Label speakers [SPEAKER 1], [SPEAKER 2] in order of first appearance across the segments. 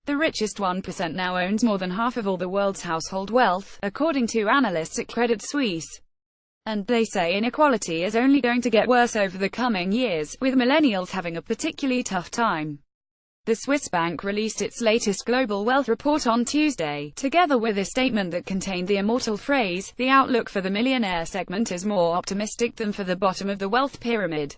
[SPEAKER 1] The richest 1% now owns more than half of all the world's household wealth, according to analysts at Credit Suisse. And they say inequality is only going to get worse over the coming years, with millennials having a particularly tough time. The Swiss bank released its latest global wealth report on Tuesday, together with a statement that contained the immortal phrase, "The outlook for the millionaire segment is more optimistic than for the bottom of the wealth pyramid."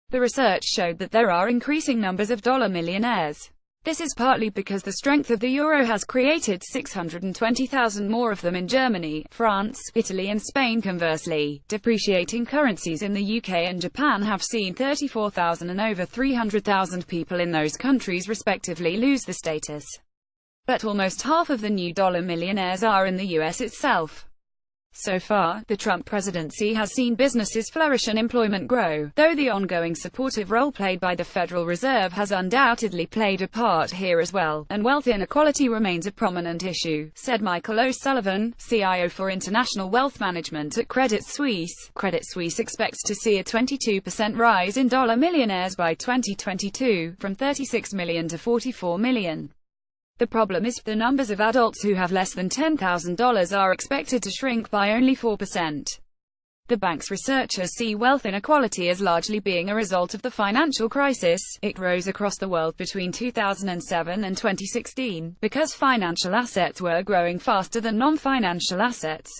[SPEAKER 1] The research showed that there are increasing numbers of dollar millionaires. This is partly because the strength of the euro has created 620,000 more of them in Germany, France, Italy and Spain. Conversely, depreciating currencies in the UK and Japan have seen 34,000 and over 300,000 people in those countries respectively lose the status. But almost half of the new dollar millionaires are in the US itself. So far, the Trump presidency has seen businesses flourish and employment grow, though the ongoing supportive role played by the Federal Reserve has undoubtedly played a part here as well, and wealth inequality remains a prominent issue, said Michael O'Sullivan, CIO for International Wealth Management at Credit Suisse. Credit Suisse expects to see a 22% rise in dollar millionaires by 2022, from 36 million to 44 million. The problem is, the numbers of adults who have less than $10,000 are expected to shrink by only 4%. The bank's researchers see wealth inequality as largely being a result of the financial crisis. It rose across the world between 2007 and 2016, because financial assets were growing faster than non-financial assets.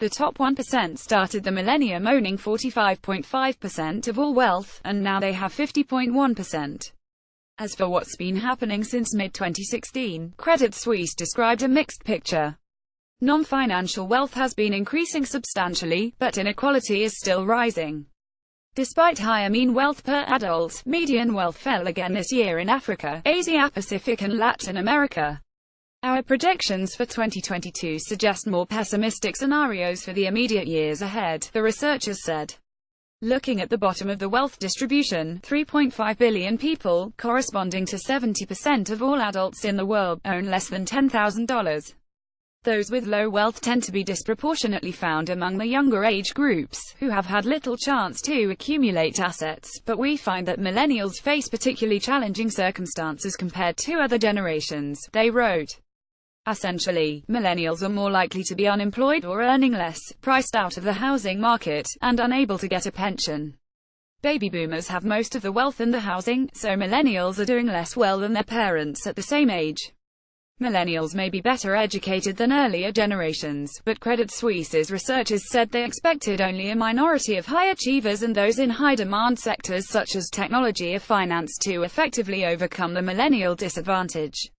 [SPEAKER 1] The top 1% started the millennium owning 45.5% of all wealth, and now they have 50.1%. As for what's been happening since mid-2016, Credit Suisse described a mixed picture. Non-financial wealth has been increasing substantially, but inequality is still rising. Despite higher mean wealth per adult, median wealth fell again this year in Africa, Asia Pacific and Latin America. Our projections for 2022 suggest more pessimistic scenarios for the immediate years ahead, the researchers said. Looking at the bottom of the wealth distribution, 3.5 billion people, corresponding to 70% of all adults in the world, own less than $10,000. Those with low wealth tend to be disproportionately found among the younger age groups, who have had little chance to accumulate assets, but we find that millennials face particularly challenging circumstances compared to other generations, they wrote. Essentially, millennials are more likely to be unemployed or earning less, priced out of the housing market, and unable to get a pension. Baby boomers have most of the wealth and the housing, so millennials are doing less well than their parents at the same age. Millennials may be better educated than earlier generations, but Credit Suisse's researchers said they expected only a minority of high achievers and those in high-demand sectors such as technology or finance to effectively overcome the millennial disadvantage.